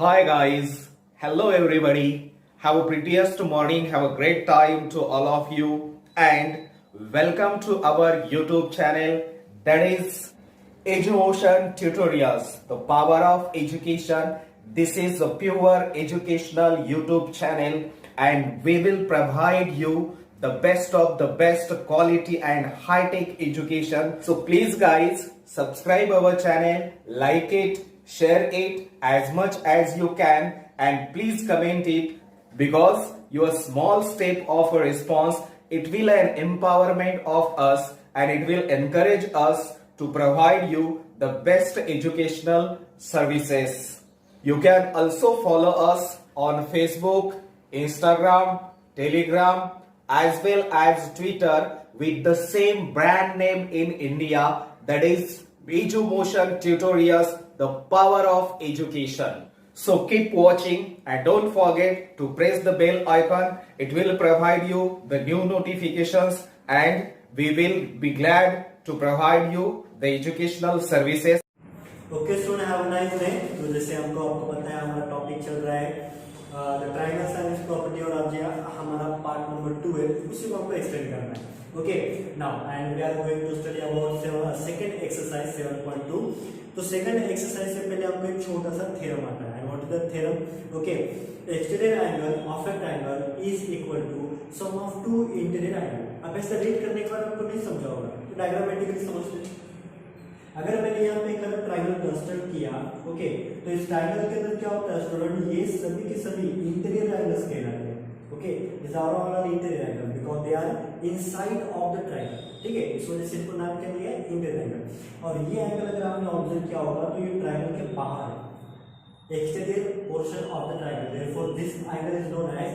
Hi guys, hello everybody. Have a prettiest morning, have a great time to all of you and welcome to our YouTube channel that is Edumotion Tutorials, the power of education. This is a pure educational YouTube channel and we will provide you the best of the best quality and high-tech education. So please guys, subscribe our channel, like it, share it as much as you can and please comment it because your small step of a response, it will an empowerment of us and it will encourage us to provide you the best educational services. You can also follow us on Facebook, Instagram, Telegram as well as Twitter with the same brand name in India, that is Edumotion Tutorials, the power of education. So keep watching and don't forget to press the bell icon. It will provide you the new notifications and we will be glad to provide you the educational services. Okay student have a nice day. तो जैसे हमको आपको पता है हमारा topic चल रहा है द ट्रायंगल साइंस प्रॉपर्टी और अब हमारा पार्ट नंबर 2 है, उसी को हमको एक्सप्लेन करना है। Okay now and we are going to study about second exercise 7.2। तो सेकंड एक्सरसाइज से पहले आपको एक छोटा सा थ्योरम आता है। What is the theorem? Okay, exterior angle of a triangle is equal to sum of two interior angle. अब ऐसा रीड करने के बाद आपको नहीं समझा होगा तो डायग्रामेटिकली समझ लीजिए। अगर मैंने यहाँ पे एक ट्रायंगल कंस्ट्रक्ट किया, ओके, तो इस ट्रायंगल के अंदर क्या होता है स्टूडेंट, ये सभी के सभी इंटीरियर एंगल्स कहलाते हैं। Okay, this are all interior angle because they are inside of the triangle. ठीक है, इस वजह से इनको नाम क्या दिया है, इंटीरियर एंगल। और ये एंगल अगर आपने ऑब्जर्व किया होगा तो ये ट्रायंगल के बाहर है, exterior portion of the triangle, therefore this angle is known as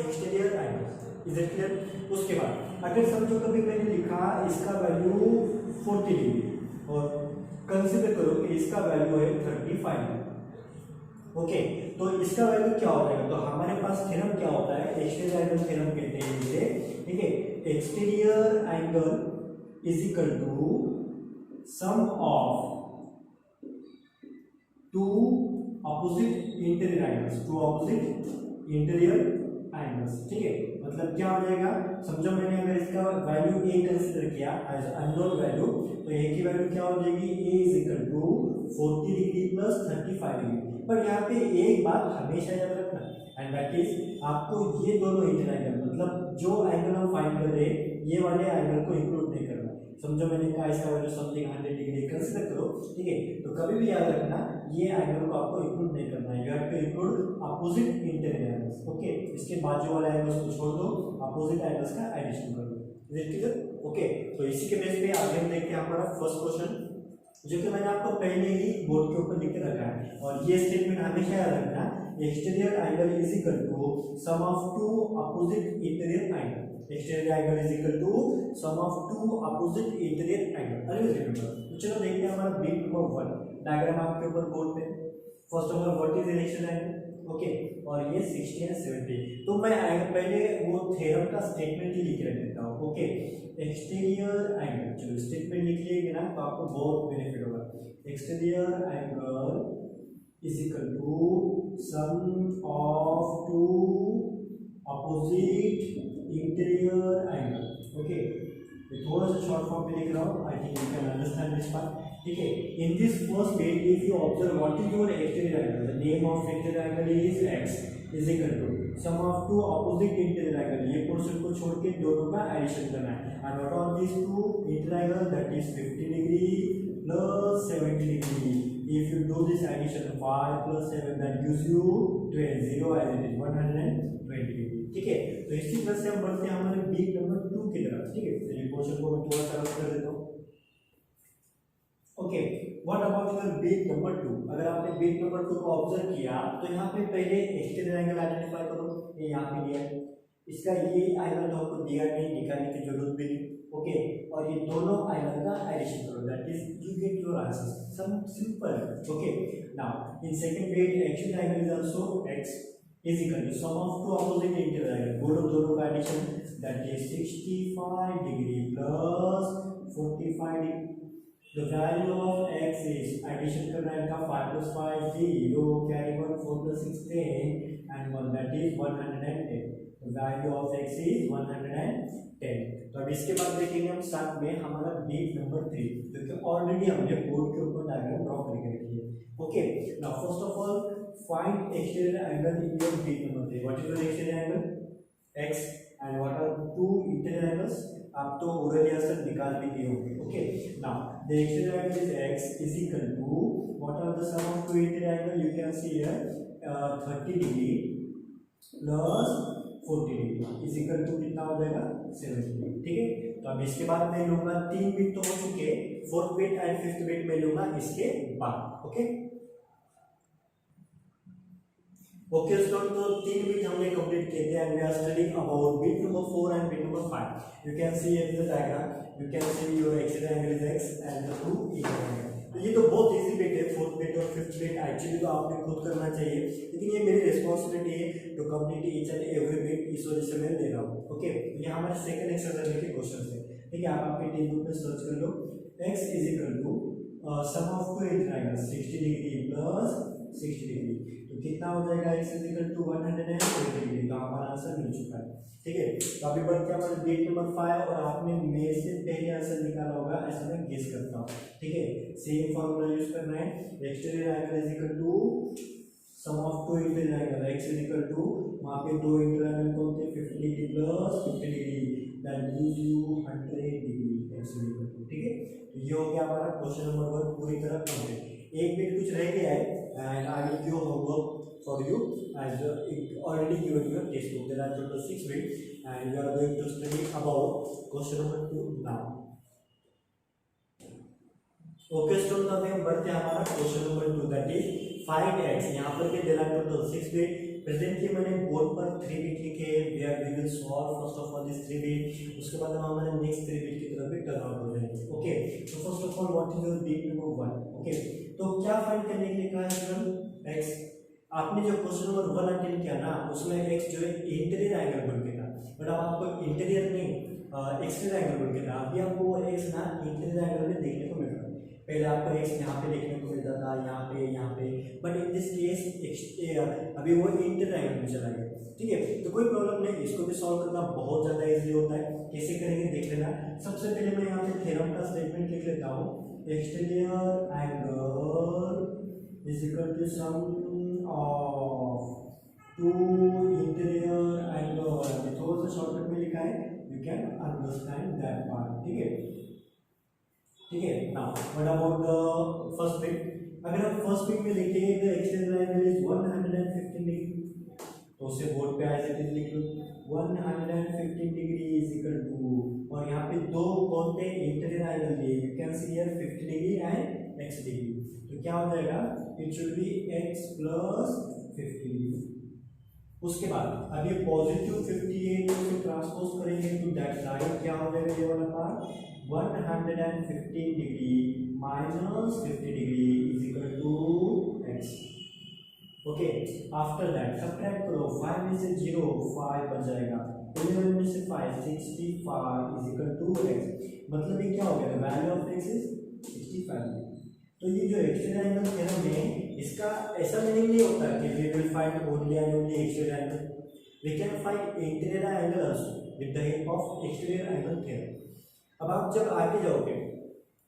exterior angle. Is it clear? उसके बाद अगर समझो कभी मैंने लिखा इसका वैल्यू 40 डिग्री और कंसीडर करो कि इसका वैल्यू है 35। ओके, तो इसका वैल्यू क्या हो जाएगा? तो हमारे पास थ्योरम क्या होता है, एक्सटीरियर एंगल थ्योरम कहते हैं इसे। ठीक है, exterior angle is equal to sum of two opposite interior angles, two opposite interior angles. ठीक है, मतलब क्या हो जाएगा, समझो मैंने अगर इसका वैल्यू a कंसीडर किया एज अननोन वैल्यू, तो a की वैल्यू क्या हो जाएगी, a is equal to 40 degree plus 35 degree. पर यहाँ पे एक बात हमेशा याद रखना, एंड दैट इज आपको ये दोनों इंटीरियर एंगल, मतलब जो एंगल हम फाइंड कर रहे हैं ये वाले एंगल को इंक्लूड नहीं करना। समझो मैंने कहा इसका वैल्यू समथिंग 100 डिग्री कंसीडर करो। ठीक है, तो कभी भी याद रखना ये एंगल को आपको इंक्लूड नहीं करना है, you have to include opposite interior angles. Okay, इसके बाजू वाले एंगल्स को छोड़ दो, अपोजिट एंगल्स का एडिशन कर दो। Is it clear? ओके, तो इसी के बेस पे आगे हम देखते हैं हमारा फर्स्ट क्वेश्चन, जो कि मैंने आपको पहले ही बोर्ड के ऊपर लिख के रखा है। और ये स्टेटमेंट हमेशा याद रखना, exterior angle is equal to sum of two opposite interior angle. Exterior angle is equal to sum of two opposite interior angle. Always remember. तो चलो देखते हैं हमारा बिट नंबर 1 डायग्राम आपके ऊपर बोर्ड पे। First of all what is exterior angle? Okay, और ये 60 एंड 70। तो मैं पहले वो थ्योरम का स्टेटमेंट ही लिख के रख देता हूँ। ओके, एक्सटीरियर एंगल, चलो स्टेटमेंट लिख लीजिए ना तो आपको बहुत बेनिफिट होगा। Exterior angle is equal to sum of two opposite interior angle. Okay, थोड़ा सा शॉर्ट फॉर्म में लिख रहा हूँ, I think you can understand this part. ठीक है, in this first bit if you observe what is your exterior angle, the name of exterior angle is x is equal to sum of two opposite interior angle. ये portion को छोड़ के दोनों का addition करना है, and what are this two interior angle, that is 50 degree plus 70 degree. If you do this addition 5 plus 7 that gives you 20 as it is 120 degree. ठीक है, तो इसी तरह से हम बढ़ते हैं हमारे बीट नंबर 2 की तरफ। ठीक है, तो ये पोर्शन को मैं थोड़ा सा रफ कर देता हूं। Okay, what about your bit number 2? अगर आपने बीट नंबर 2 को ऑब्जर्व किया तो यहाँ पे पहले एक्सटीरियर एंगल आइडेंटिफाई करो। ये यहाँ पे दिया है, इसका ये एंगल तो आपको दिया नहीं, निकालने की जरूरत भी नहीं। ओके, और ये दोनों एंगल का एडिशन करो, that is you get your answer. Some simple. Okay, now in second bit actual angle is also x is equal to sum of two opposite interior angle, बोलो दोनों का addition, that is 65 degree plus 45 degree. The value of x is addition करना है इनका 5 plus 5 0 carry 1 4 plus 6 10 and 1 that is 110. The value of x is 110. तो अब इसके बाद देखेंगे हम साथ में हमारा बीट नंबर 3 क्योंकि ऑलरेडी हमने बोर्ड के ऊपर डायग्राम ड्रॉ करके रखी है. Okay now first of all find exterior angle in your bit number 3. What is your exterior angle x and what are two interior angles? आप तो ओरली आंसर निकाल भी दिए होंगे. Okay now the exterior angle is x is equal to what are the sum of two interior angle? You can see here 30 degree plus 40 degree is equal to कितना हो जाएगा 70 degree. ठीक है तो अब इसके बाद मैं लूंगा 3 बिट तो हो चुके, 4th bit and 5th bit मैं लूंगा इसके बाद. ओके ओके स्टूडेंट तो 3 बिट हमने कंप्लीट किए थे and we are studying about bit number 4 and bit number 5. You can see in the diagram, you can see your axis angle is x and the 2 equal. तो ये तो बहुत easy bit है, 4th bit और 5th bit actually तो आपने खुद करना चाहिए, लेकिन ये मेरी रिस्पांसिबिलिटी है to complete each and every bit, इस वजह से मैं ले रहा हूँ. ओके ये हमारे सेकंड एक्सरसाइज के क्वेश्चन है. ठीक है आप आपके टेक्स्ट बुक में सर्च कर लो. x is equal to sum of two angles 60 degree plus 60 degree, तो कितना हो जाएगा x is equal to 120 degree. तो हमारा आंसर मिल चुका है. ठीक है तो अभी बढ़ते हैं हमारे बीट नंबर 5 और आपने मेरे से पहले आंसर निकाला होगा ऐसा मैं गेस करता हूँ. ठीक है सेम फॉर्मूला यूज करना है. Exterior angle is equal to sum of two interior angle, x is equal to वहां पे दो इंटीरियर एंगल कौन थे 50 degree plus 50 degree that gives you 100 degree x is equal to. ठीक है तो ये हो गया हमारा क्वेश्चन नंबर 1 पूरी तरह कंप्लीट. एक बिट कुछ रह गया है and I will give homework for you as it already given your textbook. There are total 6 bits and you are going to study about question number 2 now. Okay students अभी हम बढ़ते हैं हमारा question number 2 that is find x. यहाँ पर भी there are total 6 bits. Presently मैंने board पर 3 बिट लिखे हैं where we will solve first of all this 3 bit. उसके बाद हम हमारे नेक्स्ट 3 बिट की तरफ भी टर्न आउट हो जाएंगे. ओके तो first of all what is your bit number 1. Okay तो क्या फाइंड करने के लिए कहा है स्टूडेंट x. आपने जो क्वेश्चन नंबर 1 अटेंड किया ना उसमें x जो है इंटीरियर एंगल बन के था, बट अब आपको इंटीरियर नहीं एक्सटीरियर एंगल बन के था. अभी आपको वो x ना इंटीरियर एंगल में देखने को मिल रहा है. पहले आपको x यहाँ पे देखने को मिलता था, यहाँ पे, बट इन दिस केस अभी वो इंटीरियर एंगल में चला गया. ठीक है तो कोई प्रॉब्लम नहीं, इसको भी सॉल्व करना बहुत ज़्यादा इजी होता है. कैसे करेंगे देख लेना. सबसे पहले मैं यहाँ पे थ्योरम का स्टेटमेंट लिख लेता हूँ. Exterior angle is equal to sum of two interior angle. थोड़ा सा शॉर्टकट में लिखा है, you can understand that part. ठीक है now what about the first bit. अगर हम फर्स्ट बिट में लिखेंगे the exterior angle is 115 degree, तो उसे बोर्ड पे ऐसे लिख लो 115 डिग्री इज इक्वल टू, और यहाँ पे दो कौन थे इंटीरियर एंगल लिए, you can see here 50 degree and x degree. तो क्या हो जाएगा it should be x plus 50 degree. उसके बाद अब ये पॉजिटिव 58 को ट्रांसपोज करेंगे तो दैट साइड क्या हो जाएगा ये वाला part 115 degree minus 50 degree is equal to x. Okay after that subtract करो 5 में से 0 5 बच जाएगा, 11 में से 5 65 इज इक्वल टू x. मतलब ये क्या हो गया वैल्यू ऑफ x इज 65. तो ये जो एक्सटीरियर एंगल थ्योरम है इसका ऐसा मीनिंग नहीं होता कि we will find only and only exterior angle, we can find interior angle also with the help of exterior angle theorem. अब आप जब आगे जाओगे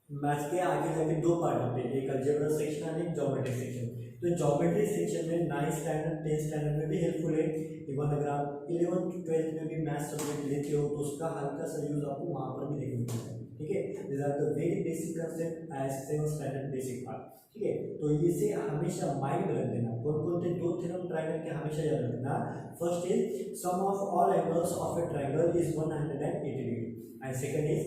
मैथ्स के आगे जाके दो पार्ट होते हैं, एक अलजेब्रा सेक्शन और एक ज्योमेट्री सेक्शन. तो ज्योमेट्री सेक्शन में 9th स्टैंडर्ड 10th स्टैंडर्ड में भी हेल्पफुल है. इवन अगर आप 11th 12th में भी मैथ्स सब्जेक्ट लेते हो तो उसका हल्का सा यूज आपको वहाँ पर भी देखने को मिलता है. ठीक है this are the very basic concept as 7th standard basic part. ठीक है तो इसे हमेशा माइंड में रख देना. कौन कौन से दो थ्योरम ट्राई करके हमेशा याद रखना. First is sum of all angles of a triangle is 180 degree and second is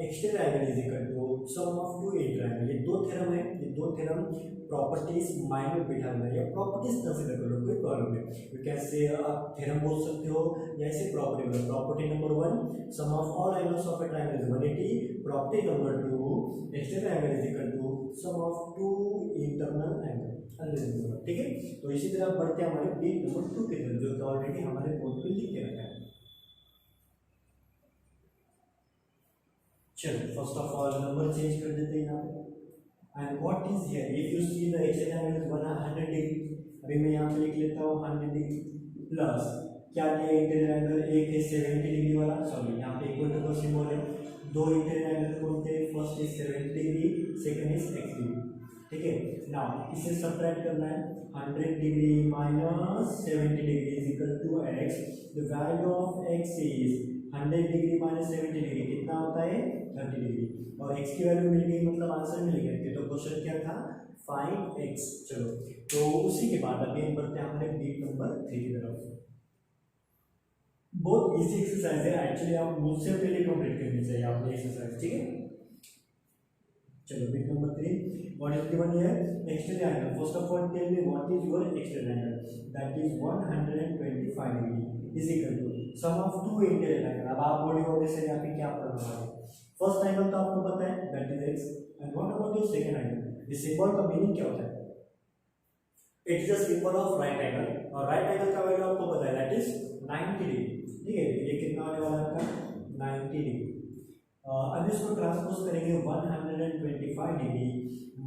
exterior angle is equal to sum of two interior angle. ये दो थ्योरम है, ये दो थ्योरम प्रॉपर्टीज माइंड में बिठा लेना या प्रॉपर्टीज कंसीडर कर लो, कोई प्रॉब्लम नहीं. यू कैन से आप थ्योरम बोल सकते हो या ऐसे प्रॉपर्टी बोलो. Property number 1 sum of all angles of a triangle is 180. Property number 2 exterior angle is equal to sum of two internal angle. ठीक है तो इसी तरह बढ़ते हैं हमारे बीट नंबर 2 की तरफ जो ऑलरेडी हमारे बोर्ड पे लिख के रखा है. चलो first of all number change कर देते हैं यहाँ पे। And what is here, if you see the x angle बना 100 डिग्री, अभी मैं यहाँ पे लिख लेता हूँ 100 डिग्री प्लस क्या क्या इंटीरियर एंगल, एक है 70 डिग्री वाला, सॉरी यहाँ पे इक्वल टू का सिंबल है, दो इंटीरियर एंगल कौन थे, first is 70 degree, second is x degree, ठीक है। नाउ इसे सबट्रैक्ट करना है, 100 degree minus 70 degree is equal to x, the value of x is 100 degree minus 70 degree कितना होता है 30 डिग्री, और x की वैल्यू मिल गई मतलब आंसर मिल गया। तो क्वेश्चन क्या था, फाइंड x। चलो तो उसी के बाद अभी हम बढ़ते हैं हमारे बीट नंबर 3 की तरफ। बहुत इजी एक्सरसाइज है एक्चुअली, आप मुझसे पहले कंप्लीट करनी चाहिए आपने एक्सरसाइज, ठीक है। चलो bit number 3, what is given here, extended angle. First of all tell me what is your extended angle, that is 125 degree is equal to sum of two interior angle. अब आप बोलिए होगे सर यहाँ पे क्या पढ़ना है, फर्स्ट एंगल तो आपको पता है that is x, and what about your second angle, इस सिंबल का मीनिंग क्या होता है, it is the symbol of right angle, और राइट एंगल का वैल्यू आपको पता है दैट इज 90 डिग्री, ठीक है। ये कितना होने वाला है आपका 90 डिग्री। अब इसको ट्रांसपोज करेंगे 125 डिग्री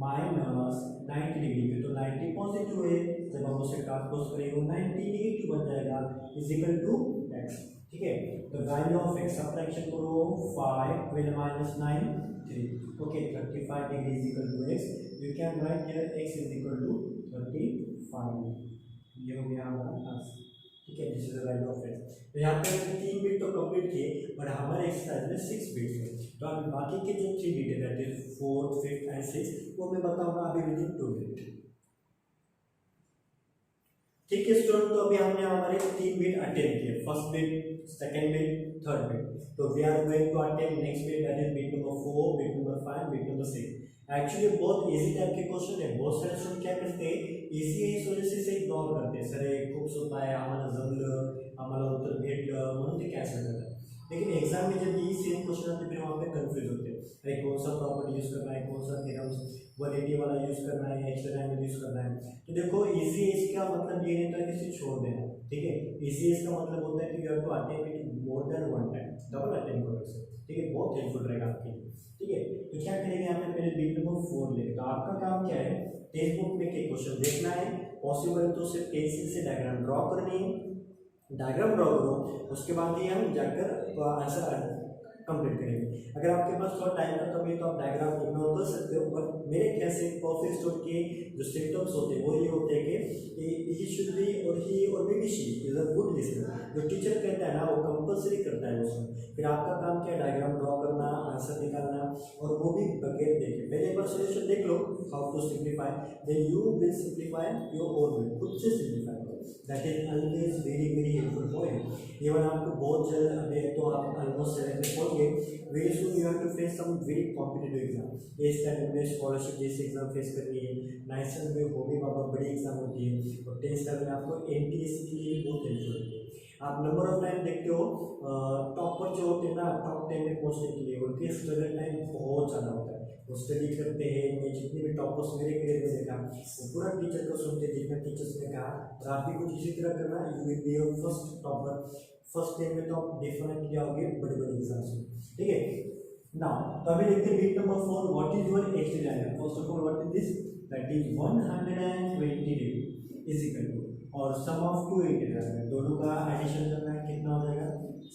माइनस 90 डिग्री, तो 90 पॉजिटिव है, जब हम उसे ट्रांसपोज करेंगे 90 नेगेटिव बन जाएगा इज इक्वल टू x, ठीक है। तो वैल्यू ऑफ x सब्ट्रैक्शन करो 5 12 minus 9 3, okay 35 degree is equal to x, you can write here x is equal to 35, ये हो गया हमारा आंसर, ठीक है। This is the value of x। तो यहाँ पे 3 बिट तो कंप्लीट किए, बट हमारे एक्सरसाइज में 6 बिट है, तो अभी बाकी के जो 3 बिट है that is 4th 5th and 6th वो मैं बताऊंगा अभी विद इन 2 मिनट, ठीक है स्टूडेंट। तो अभी हमने हमारे 3 बिट अटेम्प्ट किए, first bit, second bit, third bit, तो we are going to attempt next bit that is bit number 4, bit number 5, bit number 6। Actually बहुत इजी टाइप के क्वेश्चन है, बहुत सारे स्टूडेंट क्या करते हैं इजी है इस वजह से इग्नोर करते हैं, सर हे खूप सोपं आहे आम्हाला जमलं आम्हाला उत्तर भेटलं म्हणून ते कॅन्सल करतात, लेकिन एग्जाम में जब ये सेम क्वेश्चन आते फिर वहाँ पे कंफ्यूज होते हैं, अरे कौन सा प्रॉपर्टी यूज करना है, कौन सा थ्योरम्स 180 वाला यूज करना है, एक्स्ट्रा एंगल यूज करना है। तो देखो इजी इसका मतलब ये नहीं था कि इसे छोड़ देना, ठीक है। इजी इसका मतलब होता है कि you have to attempt it more than one time, double attempt करो इसे, ठीक है, बहुत हेल्पफुल रहेगा आपके लिए, ठीक है। तो क्या करेंगे यहाँ पे पहले बिट नंबर 4 लेंगे, तो आपका काम क्या है टेक्स्ट बुक में के क्वेश्चन देखना है, पॉसिबल है तो सिर्फ पेंसिल से डायग्राम ड्रॉ करनी है, डायग्राम ड्रॉ करो, उसके बाद ही हम जाकर आंसर कंप्लीट करेंगे। अगर आपके पास थोड़ा टाइम का कमी है तो आप डायग्राम इग्नोर कर सकते हो, बट मेरे ख्याल से परफेक्ट स्टूडेंट के जो सिम्टम्स होते हैं वो ये होते हैं कि ही शुड बी और ही और may be she is a good listener, जो टीचर कहता है ना वो कंपलसरी करता है उसमें, फिर आपका काम क्या है डायग्राम ड्रॉ करना, आंसर निकालना, और वो भी बगैर देखे, पहले एक बार सोल्यूशन देख लो how to simplify, then you will simplify your own way, खुद से सिंप्लीफाई करो, that is always very very helpful point. Even आपको बहुत जल्द अभी तो आप ऑलमोस्ट 7 में पहुंच गए, very soon you have to face some very competitive exam, इस टाइम में स्कॉलरशिप जैसे एग्जाम फेस करनी है, 9th स्टैंडर्ड में होमी बाबा बड़ी एग्जाम होती है, और 10th स्टैंडर्ड में आपको NTSC के लिए बहुत हेल्पफुल होती है। आप नंबर ऑफ टाइम देखते हो टॉपर जो होते हैं ना टॉप 10 में पहुंचने के लिए उनके स्ट्रगल टाइम बहुत ज़्यादा होता है, वो स्टडी करते हैं, मैं जितने भी टॉपर्स मेरे करियर में देखा वो पूरा टीचर को सुनते हैं, जितना टीचर्स ने कहा, और आप भी कुछ इसी तरह करना, you will be your first topper, first time में तो आप डेफिनेटली आओगे बड़े बड़े एग्जाम्स में, ठीक है। नाउ तो अभी देखते हैं bit number 4, what is your extended angle, first of all what is this, that is 120 degree is equal to, और sum of two interior angle, दोनों का एडिशन करना है, कितना हो जाएगा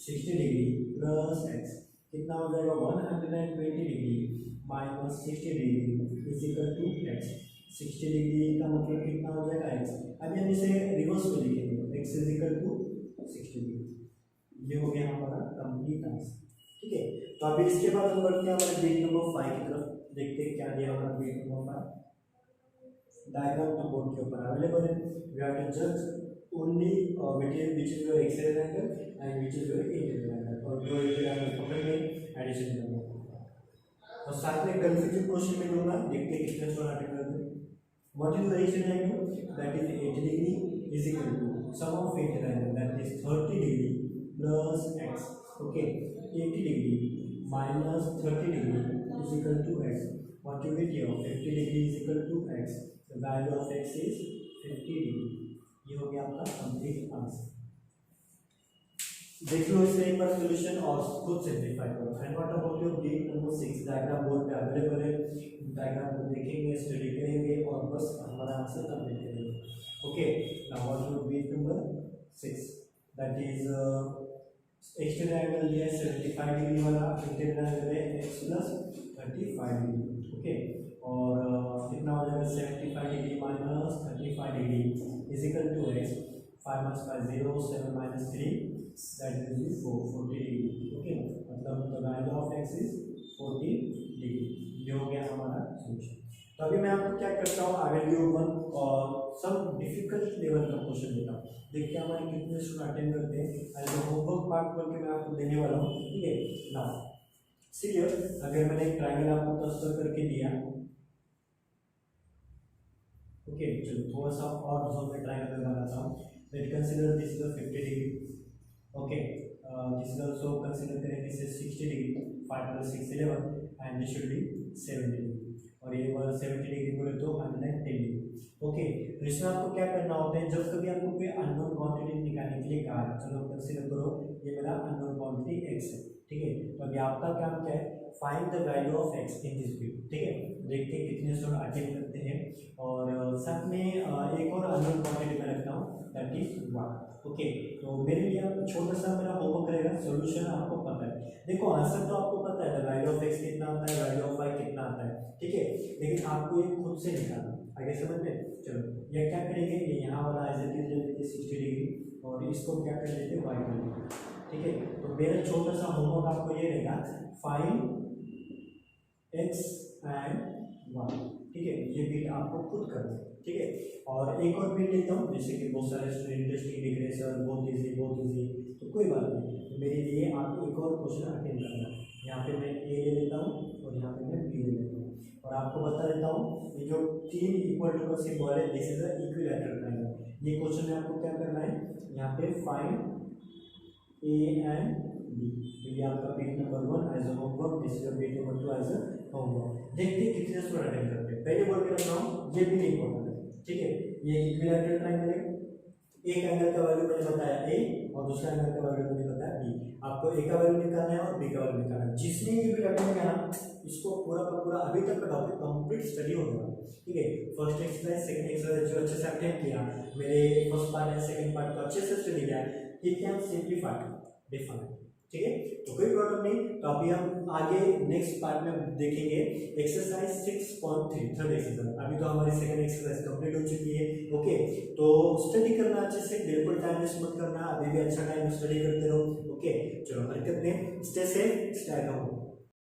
60 डिग्री प्लस x, कितना हो जाएगा 120 degree minus 60 degree is equal to x, 60 degree का मतलब कितना हो जाएगा x, अभी हम इसे रिवर्स में लिखेंगे, x is equal to 60 degree, ये हो गया हमारा कंप्लीट आंसर, ठीक है। तो अभी इसके बाद हम बढ़ते हैं हमारे बिट नंबर 5 की तरफ, देखते हैं क्या दिया हमारा बिट नंबर 5, डायग्राम तो बोर्ड के ऊपर अवेलेबल है, वी हैव टू जज only material which is your extended angle and which is your interior angle, और जो इंटीरियर एंगल पकड़ में एडिशन करना, और साथ में कंफ्यूजिंग क्वेश्चन में दूंगा, देखते हैं कितने स्टूडेंट अटेंड करते हैं। What is the extended angle, that is 80 degree is equal to sum of interior angle that is 30 degree plus x, okay 80 degree minus 30 degree is equal to x, what you get here 50 degree is equal to x, the value of x is 50 degree, ये हो गया आपका complete answer. देख लो इसे एक बार solution और खुद simplify करो, and what about your bit number diagram board पे अवेलेबल है, डायग्राम को देखेंगे, स्टडी करेंगे और बस हमारा आंसर कंप्लीट करेंगे। Okay, now what would be number 6, that is extended angle दिया है 75 डिग्री वाला, इंटीरियर एंगल है x प्लस 35 डिग्री। ओके, और कितना हो जाएगा 75 degree minus 35 degree is equal to x, 5 minus 5 0, 7 minus 3 that will be 40 degree. Okay, मतलब the value of x is 40 degree. ये हो गया हमारा सॉल्यूशन। तो अभी मैं आपको क्या करता हूँ, I will give one some difficult level का क्वेश्चन देता हूँ, देखते हैं हमारे कितने स्टूडेंट अटेंड करते हैं। एंड होमवर्क पार्ट बोल के मैं आपको देने वाला हूँ, ठीक है। नाउ सी हियर, अगर मैंने एक ट्रायंगल आपको कंस्ट्रक्ट करके दिया, ओके, चलो थोड़ा सा और जोन में ट्रायंगल बनाता हूँ। Late consider this is 50 degree. Okay, this is also consider करेंगे इसे 60 degree, 5 plus 6 11 and this should be 70 degree, और ये वाला 70 डिग्री बोले तो 110 डिग्री। ओके, तो इसमें आपको क्या करना होता है, जब कभी आपको कोई अननोन क्वांटिटी निकालने के लिए कहा है, चलो कंसीडर करो ये मेरा अननोन क्वांटिटी x है, ठीक है। तो अभी आपका काम क्या है, find the value of x in this field, ठीक है। देखते हैं कितने स्टूडेंट अटेंड करते हैं, और साथ में एक और अननोन क्वांटिटी में रखता हूँ, दैट इज 1। ओके, तो मेरे लिए आप छोटा सा मेरा होमवर्क रहेगा, सॉल्यूशन आपको पता है। देखो आंसर तो आपको पता है, वैल्यू ऑफ x कितना आता है, वैल्यू ऑफ y कितना आता है, ठीक है, लेकिन आपको ये खुद से निकालना। आगे समझ में, चलो ये क्या करेंगे, ये यहाँ वाला एज इट इज ले लेते 60 डिग्री, और इसको क्या कर लेते y कर लेते, ठीक है। तो मेरा छोटा सा होमवर्क आपको ये रहेगा, फाइंड x एंड y, ठीक है। ये बीट आपको खुद करना है, ठीक है। और एक और बीट लेता हूँ, जैसे कि बहुत सारे स्टूडेंट इंटरेस्टिंग दिख रहे हैं सर, बहुत इजी, तो कोई बात नहीं, तो मेरे लिए आप एक और क्वेश्चन अटेंड करना है। यहाँ पे मैं ए ले लेता हूँ और यहाँ पे मैं बी ले लेता हूँ, और आपको बता देता हूँ ये जो 3 इक्वल टू का सिंबल है, this is a equilateral triangle. ये क्वेश्चन में आपको क्या करना है, यहाँ पे फाइंड ए एंड बी, तो ये आपका bit number 1 as a homework, this is bit number 2 as a homework. देखते हैं कितने स्टूडेंट अटेंड करते हैं। पहले बोल के रख रहा हूँ, ये भी नहीं इम्पोर्टेंट है, ठीक है। ये इक्विलैटरल ट्रायंगल है, एक एंगल का वैल्यू मैंने बताया ए और दूसरा एंगल का वैल्यू मैंने बताया बी। आपको ए का वैल्यू निकालना है और बी का वैल्यू निकालना है। जिसने ये भी अटेंड किया ना, इसको पूरा का पूरा अभी तक का टॉपिक कंप्लीट स्टडी हो गया, ठीक है। फर्स्ट एक्सरसाइज, सेकंड एक्सरसाइज जो अच्छे से अटेंड किया, मेरे first part and second part को अच्छे से स्टडी किया, ही कैन सिंप्लीफाई डिफाइन, ठीक है। तो कोई प्रॉब्लम नहीं। तो अभी हम आगे नेक्स्ट पार्ट में देखेंगे एक्सरसाइज 6.3, थर्ड एक्सरसाइज। अभी तो हमारी सेकंड एक्सरसाइज कंप्लीट हो चुकी है, ओके। तो स्टडी करना अच्छे से, बिल्कुल टाइम वेस्ट मत करना, अभी भी अच्छा टाइम स्टडी करते रहो, ओके। चलो हरकत में, stay safe, stay at home.